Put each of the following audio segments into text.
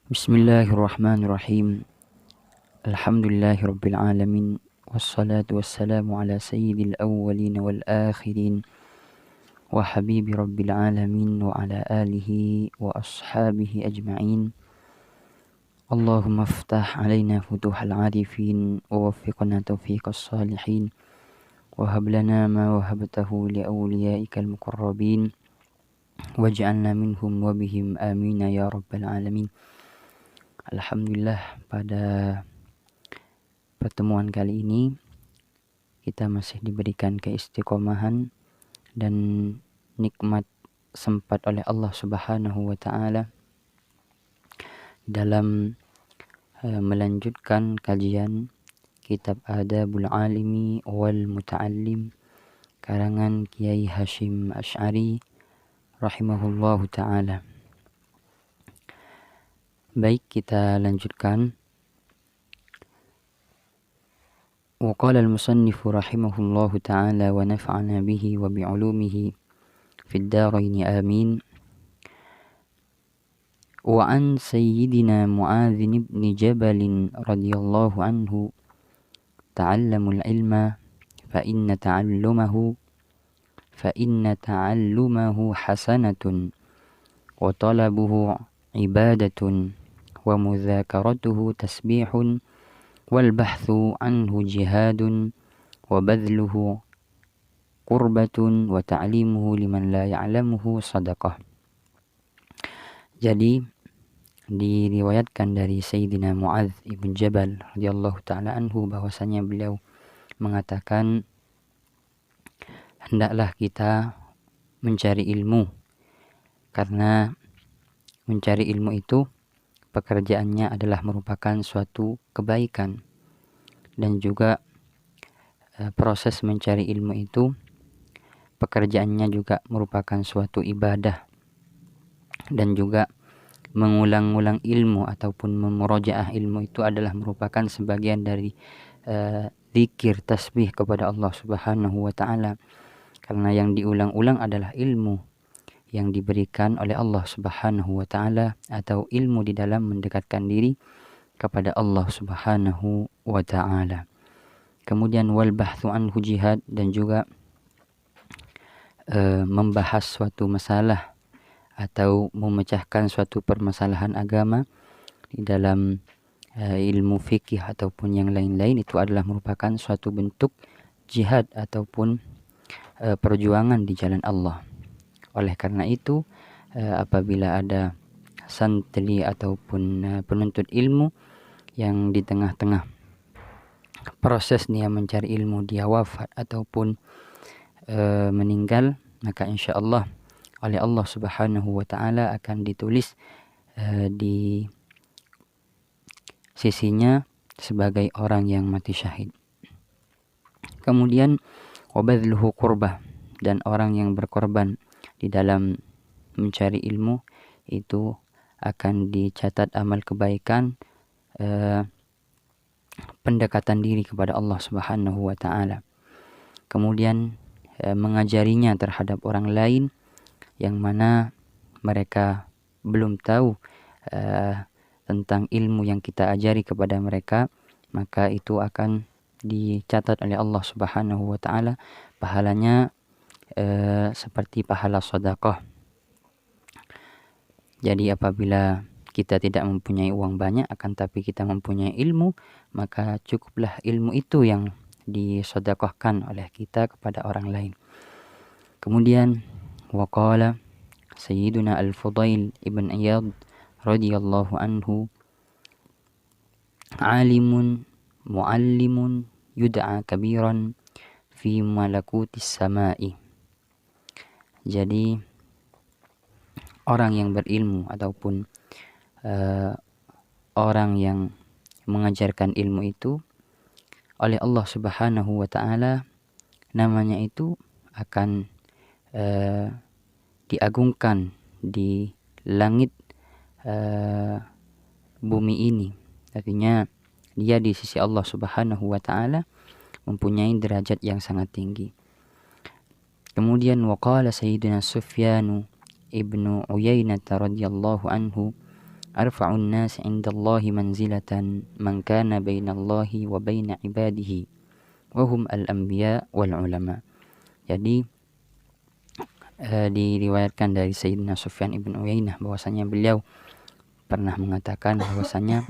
Bismillahirrahmanirrahim. Alhamdulillahirabbil alamin. Wassalatu wassalamu ala sayyidil awwalin wal akhirin wa habibi rabbil alamin wa ala alihi wa ashabihi ajma'in. Allahumma iftah alaina futuhal arifin wa waffiqna taufiqas salihin wa hab lana ma wahabtahu li awliyaikal muqarrabin waj'alna minhum wa bihim amin ya rabbal alamin. Alhamdulillah, pada pertemuan kali ini kita masih diberikan keistiqomahan dan nikmat sempat oleh Allah Subhanahu wa taala dalam melanjutkan kajian kitab Adabul Alimi wal Muta'allim karangan Kiai Hashim Asy'ari rahimahullahu taala. Baik, kita lanjutkan. Wa qala al-musannif rahimahullahu ta'ala wa nafa'ana bihi wa bi'ulumihi fid dharain amin. Wa an sayyidina Mu'adz ibn Jabal radhiyallahu anhu ta'allamul ilma fa inna ta'allumahu hasanatun wa talabuhu ibadatun wa mudzakaratuhu tasbihun wal bahthu anhu jihadun wa badluhu qurbatun wa ta'limuhu liman la ya'lamuhu sadaqah. Jadi diriwayatkan dari Sayyidina Mu'adz ibn Jabal radhiyallahu ta'ala anhu bahwasanya beliau mengatakan, hendaklah kita mencari ilmu, karena mencari ilmu itu pekerjaannya adalah merupakan suatu kebaikan, dan juga proses mencari ilmu itu pekerjaannya juga merupakan suatu ibadah, dan juga mengulang-ulang ilmu ataupun memurojaah ilmu itu adalah merupakan sebagian dari zikir tasbih kepada Allah Subhanahu wa taala, karena yang diulang-ulang adalah ilmu yang diberikan oleh Allah Subhanahu wa taala atau ilmu di dalam mendekatkan diri kepada Allah Subhanahu wa taala. Kemudian wal bahthu anhu jihad, dan juga membahas suatu masalah atau memecahkan suatu permasalahan agama di dalam ilmu fikih ataupun yang lain-lain, itu adalah merupakan suatu bentuk jihad ataupun perjuangan di jalan Allah. Oleh karena itu, apabila ada santri ataupun penuntut ilmu yang di tengah-tengah proses dia mencari ilmu dia wafat ataupun meninggal, maka insya Allah oleh Allah Subhanahu wa taala akan ditulis di sisinya sebagai orang yang mati syahid. Kemudian wabadluhu qurbah, dan orang yang berkorban di dalam mencari ilmu itu akan dicatat amal kebaikan, pendekatan diri kepada Allah Subhanahu wa taala. Kemudian mengajarinya terhadap orang lain yang mana mereka belum tahu tentang ilmu yang kita ajari kepada mereka, maka itu akan dicatat oleh Allah Subhanahu wa taala pahalanya seperti pahala sedekah. Jadi apabila kita tidak mempunyai uang banyak akan tapi kita mempunyai ilmu, maka cukuplah ilmu itu yang disedekahkan oleh kita kepada orang lain. Kemudian waqala Sayyiduna Al-Fudail ibn Iyad radhiyallahu anhu, alimun muallimun yud'a kabiran fi malakutis samai. Jadi orang yang berilmu ataupun orang yang mengajarkan ilmu itu oleh Allah Subhanahu wa taala namanya itu akan diagungkan di langit bumi ini. Artinya dia di sisi Allah Subhanahu wa taala mempunyai derajat yang sangat tinggi. Kemudian waqala Sayyidina Sufyan ibnu Uyainah radhiyallahu anhu, arfa'un nas 'indallahi manzilatan man kana bainallahi wa baina ibadihi wa hum al-anbiya wal ulama. Jadi diriwayatkan dari Sayyidina Sufyan ibn Uyainah bahwasanya beliau pernah mengatakan bahwasanya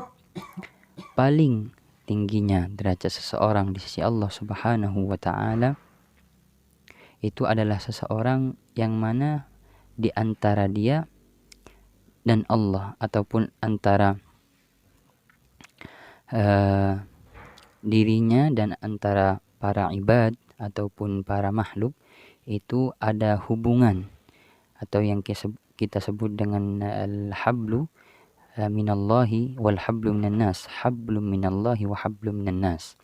paling tingginya derajat seseorang di sisi Allah Subhanahu wa taala itu adalah seseorang yang mana di antara dia dan Allah ataupun antara dirinya dan antara para ibad ataupun para makhluk itu ada hubungan atau yang kita sebut dengan al-hablu minallahi wal hablu minan nas, hablum minallahi wa hablum minan nas.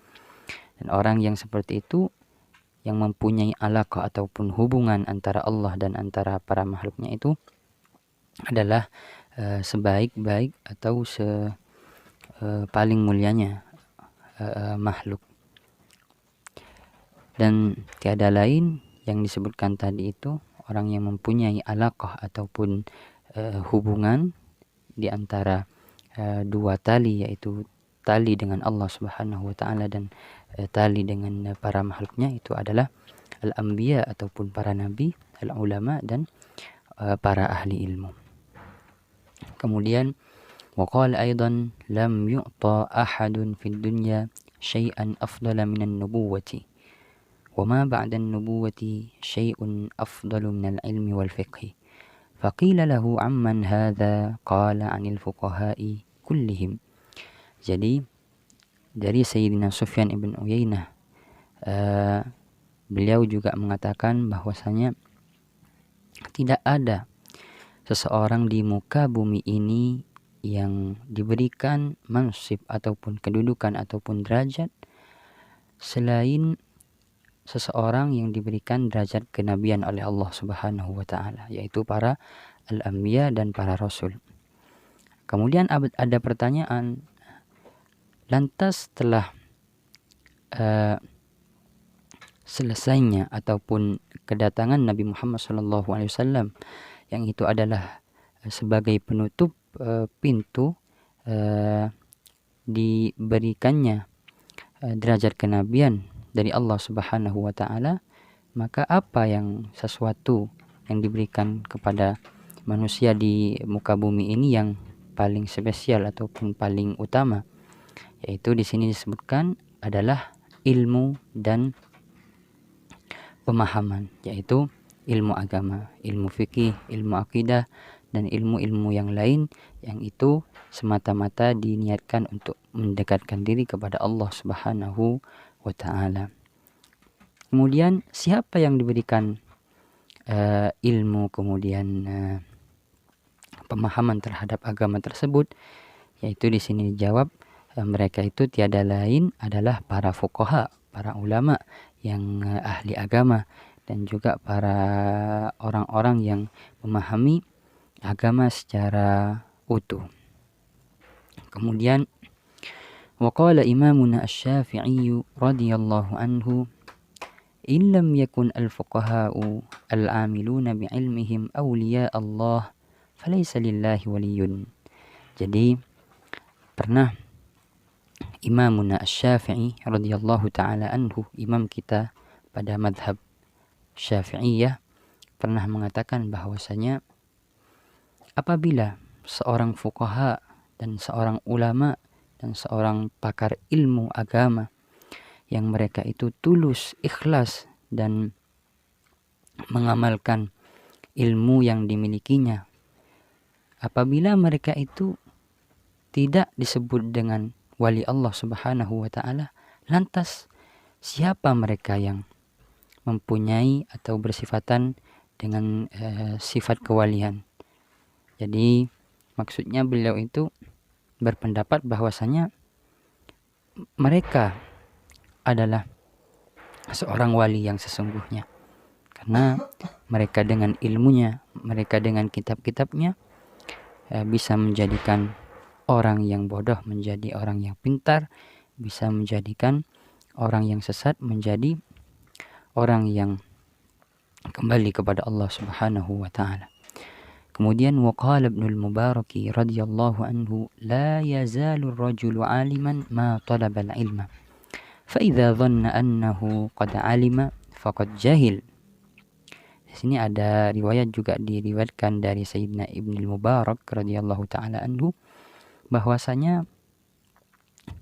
Dan orang yang seperti itu yang mempunyai alaqah ataupun hubungan antara Allah dan antara para makhluknya itu adalah sebaik-baik atau paling mulianya makhluk. Dan tiada lain yang disebutkan tadi itu orang yang mempunyai alaqah ataupun hubungan di antara dua tali, yaitu tali dengan Allah Subhanahu wa taala dan tali dengan para makhluknya, itu adalah al-anbiya ataupun para nabi, al-ulama dan para ahli ilmu. Kemudian waqala aidan lam yu'ta ahadun fid dunya syai'an afdala minan nubuwati wa ma ba'da an-nubuwati syai'un afdalu minal ilmi wal fiqhi. Faqila lahu amman hadha qala 'anil fuqaha'i kullihim. Jadi dari Sayyidina Sufyan ibn Uyainah beliau juga mengatakan bahwasanya tidak ada seseorang di muka bumi ini yang diberikan mansib ataupun kedudukan ataupun derajat selain seseorang yang diberikan derajat kenabian oleh Allah Subhanahu wa taala, yaitu para al-anbiya dan para rasul. Kemudian ada pertanyaan, lantas setelah selesainya ataupun kedatangan Nabi Muhammad SAW yang itu adalah sebagai penutup pintu diberikannya derajat kenabian dari Allah Subhanahu wa taala, maka apa yang sesuatu yang diberikan kepada manusia di muka bumi ini yang paling spesial ataupun paling utama, yaitu di sini disebutkan adalah ilmu dan pemahaman, yaitu ilmu agama, ilmu fikih, ilmu akidah dan ilmu-ilmu yang lain yang itu semata-mata diniatkan untuk mendekatkan diri kepada Allah Subhanahu wa ta'ala. Kemudian siapa yang diberikan ilmu kemudian pemahaman terhadap agama tersebut, yaitu di sini dijawab mereka itu tiada lain adalah para fuqaha, para ulama yang ahli agama dan juga para orang-orang yang memahami agama secara utuh. Kemudian waqala imamuna asy-Syafi'i radhiyallahu anhu in lam yakun al-fuqaha'u al-amiluna bi'ilmihim awliya Allah falaysa lillahi waliyun. Jadi pernah imamuna asy-Syafi'i radhiyallahu ta'ala anhu, imam kita pada madhab Syafi'iyah, pernah mengatakan bahwasanya apabila seorang fuqaha dan seorang ulama dan seorang pakar ilmu agama yang mereka itu tulus, ikhlas dan mengamalkan ilmu yang dimilikinya, apabila mereka itu tidak disebut dengan wali Allah Subhanahu wa ta'ala, lantas siapa mereka yang mempunyai atau bersifatan dengan sifat kewalian? Jadi maksudnya beliau itu berpendapat bahwasanya mereka adalah seorang wali yang sesungguhnya, karena mereka dengan ilmunya, mereka dengan kitab-kitabnya bisa menjadikan orang yang bodoh menjadi orang yang pintar, bisa menjadikan orang yang sesat menjadi orang yang kembali kepada Allah Subhanahu wa ta'ala. Kemudian waqala Ibnul Mubaraki radhiyallahu anhu, la yazalu ar-rajulu 'aliman ma talaba al-'ilma, fa idza dhanna annahu qad 'alima faqad jahil. Di sini ada riwayat juga diriwayatkan dari Sayyidina Ibnul Mubarak radhiyallahu taala anhu bahwasanya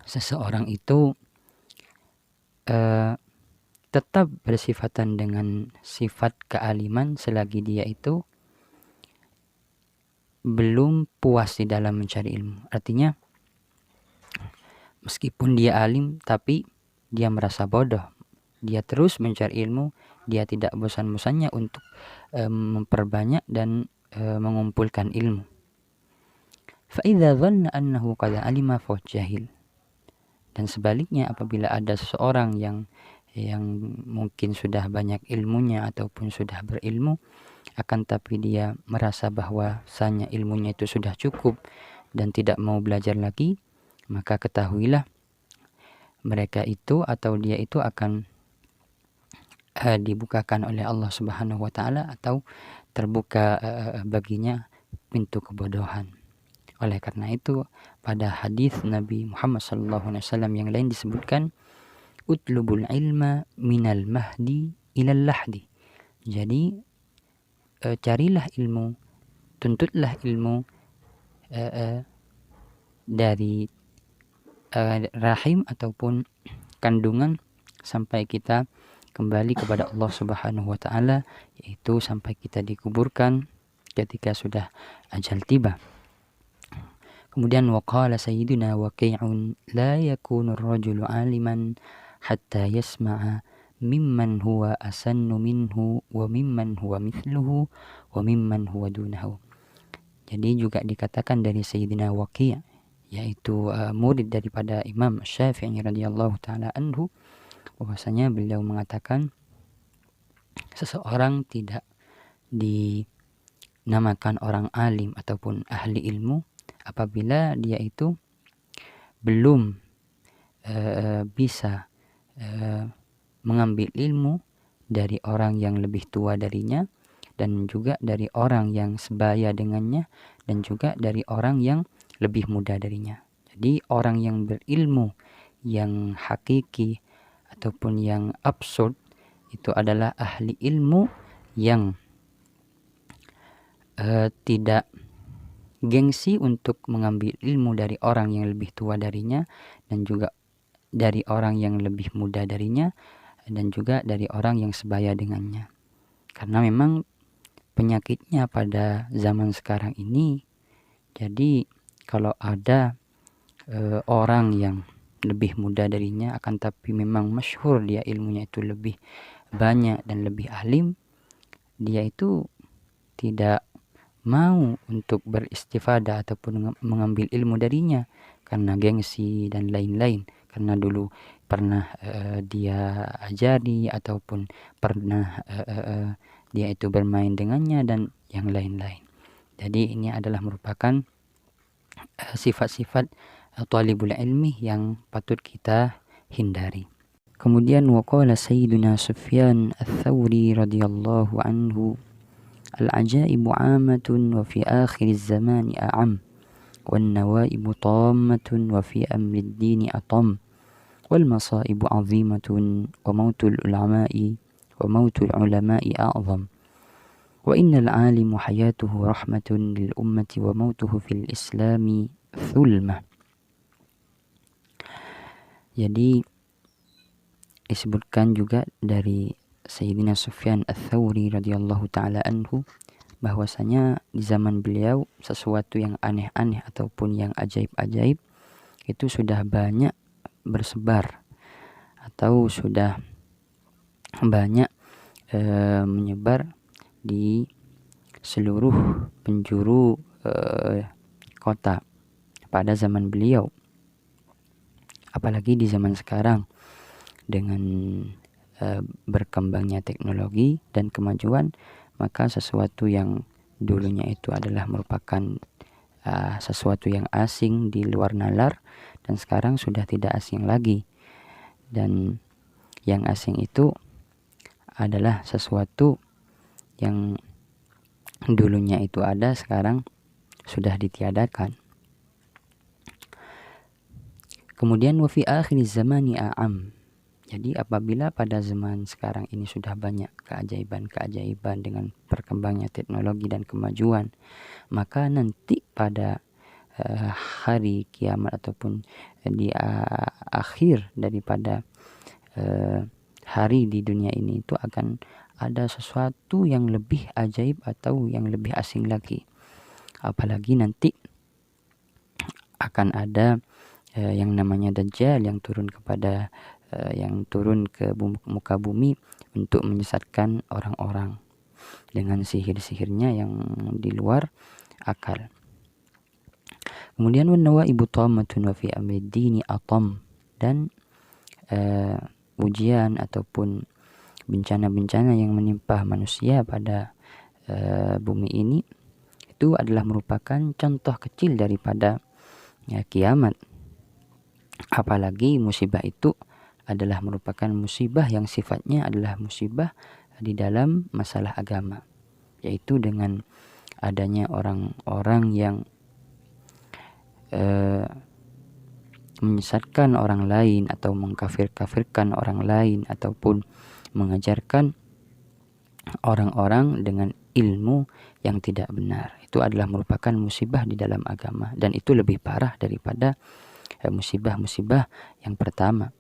seseorang itu tetap bersifatan dengan sifat kealiman selagi dia itu belum puas di dalam mencari ilmu. Artinya meskipun dia alim tapi dia merasa bodoh, dia terus mencari ilmu, dia tidak bosan-bosannya untuk memperbanyak dan mengumpulkan ilmu. Fa idza dhanna annahu qad alima fa jahil. Dan sebaliknya, apabila ada seseorang yang mungkin sudah banyak ilmunya ataupun sudah berilmu, akan tapi dia merasa bahwasanya ilmunya itu sudah cukup dan tidak mau belajar lagi, maka ketahuilah mereka itu atau dia itu akan dibukakan oleh Allah Subhanahu wa taala atau terbuka baginya pintu kebodohan. Oleh karena itu, pada hadis Nabi Muhammad SAW yang lain disebutkan, utlubul ilma minal mahdi ilal lahdi. Jadi carilah ilmu, tuntutlah ilmu dari rahim ataupun kandungan sampai kita kembali kepada Allah Subhanahu wa taala, yaitu sampai kita dikuburkan ketika sudah ajal tiba. Kemudian waqala sayyiduna Waqi'un, la yakunu ar-rajulu 'aliman hatta yasma'a mimman huwa asannu minhu wa mimman huwa mithluhu wa mimman huwa dunahu. Jadi juga dikatakan dari Sayyidina Waqi', yaitu murid daripada Imam Syafi'i radhiyallahu taala anhu, bahwasanya beliau mengatakan seseorang tidak dinamakan orang alim ataupun ahli ilmu apabila dia itu belum bisa mengambil ilmu dari orang yang lebih tua darinya, dan juga dari orang yang sebaya dengannya, dan juga dari orang yang lebih muda darinya. Jadi orang yang berilmu yang hakiki ataupun yang absurd itu adalah ahli ilmu yang tidak gengsi untuk mengambil ilmu dari orang yang lebih tua darinya, dan juga dari orang yang lebih muda darinya, dan juga dari orang yang sebaya dengannya. Karena memang penyakitnya pada zaman sekarang ini, jadi kalau ada orang yang lebih muda darinya akan tapi memang masyhur dia ilmunya itu lebih banyak dan lebih alim, dia itu tidak mau untuk beristifadah ataupun mengambil ilmu darinya karena gengsi dan lain-lain, karena dulu pernah dia ajari ataupun pernah dia itu bermain dengannya dan yang lain-lain. Jadi ini adalah merupakan sifat-sifat talibul ilmi yang patut kita hindari. Kemudian waqala Sayyiduna Sufyan Ats-Tsauri radhiyallahu anhu, al-ajaibu 'amatun wa fi akhir az-zaman a'am, wan nawaibu tammatun wa fi amri ad-din atam, wal masaibu 'azimatun wa mautul ulama'i a'zam, wa innal 'alimu hayatuhu rahmatun lil ummati wa mautuhu fil islami thulmah. Jadi disebutkan juga dari Sayyidina Sufyan Ats-Tsauri radhiyallahu taala anhu bahwasanya di zaman beliau sesuatu yang aneh-aneh ataupun yang ajaib-ajaib itu sudah banyak bersebar atau sudah banyak menyebar di seluruh penjuru kota pada zaman beliau. Apalagi di zaman sekarang dengan berkembangnya teknologi dan kemajuan, maka sesuatu yang dulunya itu adalah merupakan sesuatu yang asing di luar nalar, dan sekarang sudah tidak asing lagi. Dan yang asing itu adalah sesuatu yang dulunya itu ada, sekarang sudah ditiadakan. Kemudian wa fi akhir zamani a'am. Jadi apabila pada zaman sekarang ini sudah banyak keajaiban-keajaiban dengan berkembangnya teknologi dan kemajuan, maka nanti pada hari kiamat ataupun di akhir daripada hari di dunia ini itu akan ada sesuatu yang lebih ajaib atau yang lebih asing lagi. Apalagi nanti akan ada yang namanya Dajjal yang turun ke muka bumi untuk menyesatkan orang-orang dengan sihir-sihirnya yang di luar akal. Kemudian wanawaibu tamatun wa fi amriddini atam, dan ujian ataupun bencana-bencana yang menimpa manusia pada bumi ini itu adalah merupakan contoh kecil daripada kiamat. Apalagi musibah itu adalah merupakan musibah yang sifatnya adalah musibah di dalam masalah agama, yaitu dengan adanya orang-orang yang menyesatkan orang lain atau mengkafir-kafirkan orang lain ataupun mengajarkan orang-orang dengan ilmu yang tidak benar. Itu adalah merupakan musibah di dalam agama, dan itu lebih parah daripada musibah-musibah yang pertama.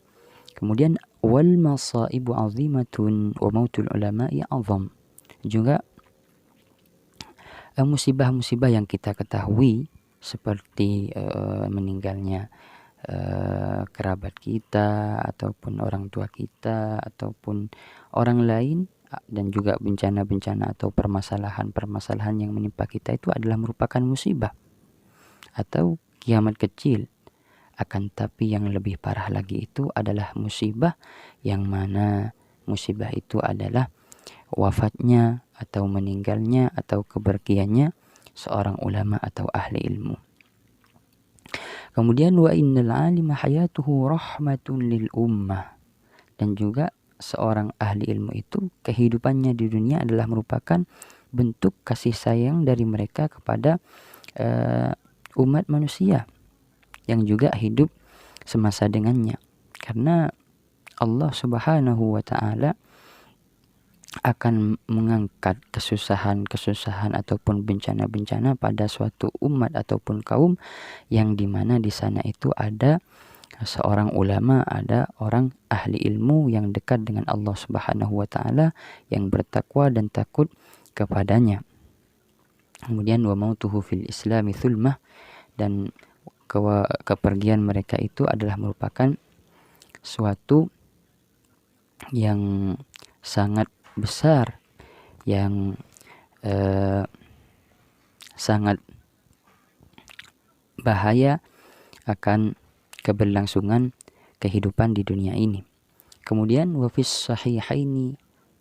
Kemudian wal masaibu azimatun wa mautul ulama'i azam. Juga musibah-musibah yang kita ketahui seperti meninggalnya kerabat kita ataupun orang tua kita ataupun orang lain, dan juga bencana-bencana atau permasalahan-permasalahan yang menimpa kita itu adalah merupakan musibah atau kiamat kecil. Akan tapi yang lebih parah lagi itu adalah musibah yang mana musibah itu adalah wafatnya atau meninggalnya atau kepergiannya seorang ulama atau ahli ilmu. Kemudian wa innal alima hayatuhu rahmatun lil ummah, dan juga seorang ahli ilmu itu kehidupannya di dunia adalah merupakan bentuk kasih sayang dari mereka kepada umat manusia yang juga hidup semasa dengannya. Karena Allah Subhanahu wa ta'ala akan mengangkat kesusahan-kesusahan ataupun bencana-bencana pada suatu umat ataupun kaum yang dimana di sana itu ada seorang ulama, ada orang ahli ilmu yang dekat dengan Allah Subhanahu wa ta'ala, yang bertakwa dan takut kepadanya. Kemudian wa mautuhu fil islami thulmah, dan kepergian mereka itu adalah merupakan suatu yang sangat besar, yang sangat bahaya akan keberlangsungan kehidupan di dunia ini. Kemudian wa fis sahihaini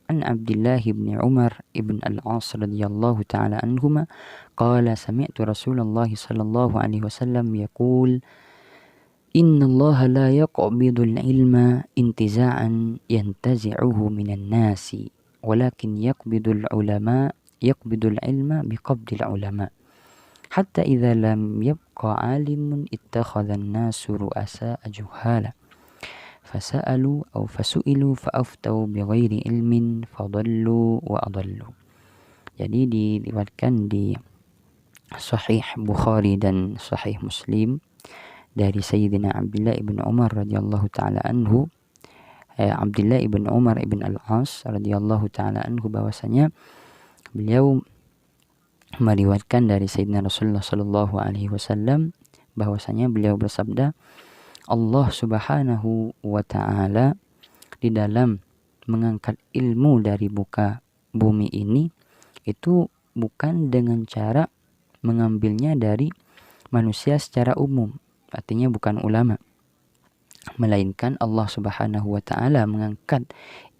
an Abdullah bin Umar ibn al-As radhiyallahu ta'ala anhuma qala sami'tu Rasulullah sallallahu alaihi wasallam yaqul inna Allah la yaqbidul ilma intiza'an yantazi'uhu minan nasi walakin yaqbidul ilma biqabdil ulama hatta idza lam yabqa alimun ittakhadha an-nasu ru'asa juhala fasa'alu aw fasu'ilu fa'aftau bighairi ilmin fadallu wa adallu. Jadi diriwayatkan di Sahih Bukhari dan Sahih Muslim dari Sayyidina Abdullah ibn Umar radhiyallahu ta'ala anhu, Abdullah ibn Umar ibn al-As radhiyallahu ta'ala anhu, bahwasanya beliau meriwayatkan dari Sayyidina Rasulullah sallallahu alaihi wasallam bahwasanya beliau bersabda, Allah Subhanahu wa ta'ala di dalam mengangkat ilmu dari muka bumi ini itu bukan dengan cara mengambilnya dari manusia secara umum, artinya bukan ulama, melainkan Allah Subhanahu wa ta'ala mengangkat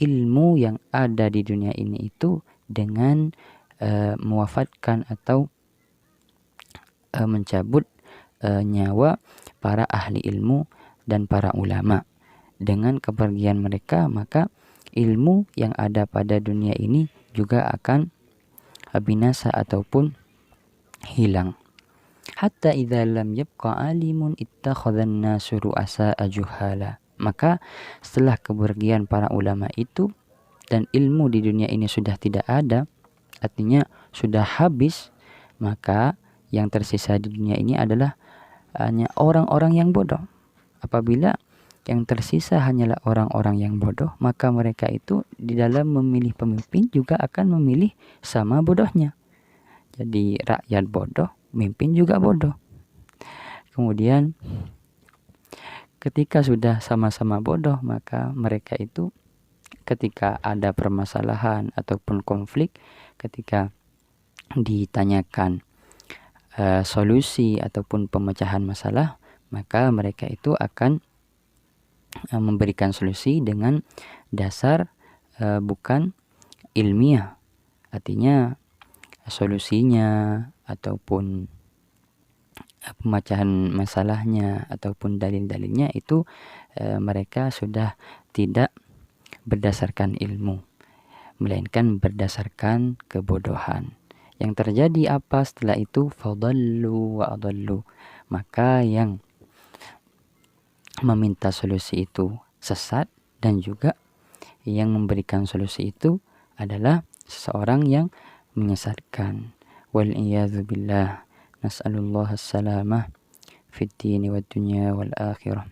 ilmu yang ada di dunia ini itu dengan mewafatkan atau mencabut nyawa para ahli ilmu dan para ulama. Dengan kepergian mereka, maka ilmu yang ada pada dunia ini juga akan binasa ataupun hilang. Hatta idza lam yabqa alimun ittakhadhan nasu ru'asa'a juhala. Maka setelah kepergian para ulama itu dan ilmu di dunia ini sudah tidak ada, artinya sudah habis, maka yang tersisa di dunia ini adalah hanya orang-orang yang bodoh. Apabila yang tersisa hanyalah orang-orang yang bodoh, maka mereka itu di dalam memilih pemimpin juga akan memilih sama bodohnya. Jadi rakyat bodoh, pemimpin juga bodoh. Kemudian ketika sudah sama-sama bodoh, maka mereka itu ketika ada permasalahan ataupun konflik, ketika ditanyakan solusi ataupun pemecahan masalah, maka mereka itu akan memberikan solusi dengan dasar bukan ilmiah. Artinya solusinya ataupun pemecahan masalahnya ataupun dalil-dalilnya itu mereka sudah tidak berdasarkan ilmu, melainkan berdasarkan kebodohan. Yang terjadi apa setelah itu? Fadallu wa adallu. Maka yang meminta solusi itu sesat, dan juga yang memberikan solusi itu adalah seseorang yang menyesatkan. Wal iyadzu billah. Nas'alullah as-salamah fid dini wad dunya wal akhirah.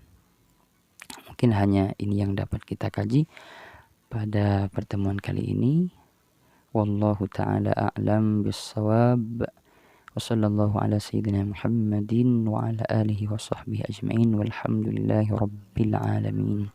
Mungkin hanya ini yang dapat kita kaji pada pertemuan kali ini. Wallahu ta'ala a'lam bis-shawab. وصلى الله على سيدنا محمد وعلى آله وصحبه أجمعين والحمد لله رب العالمين.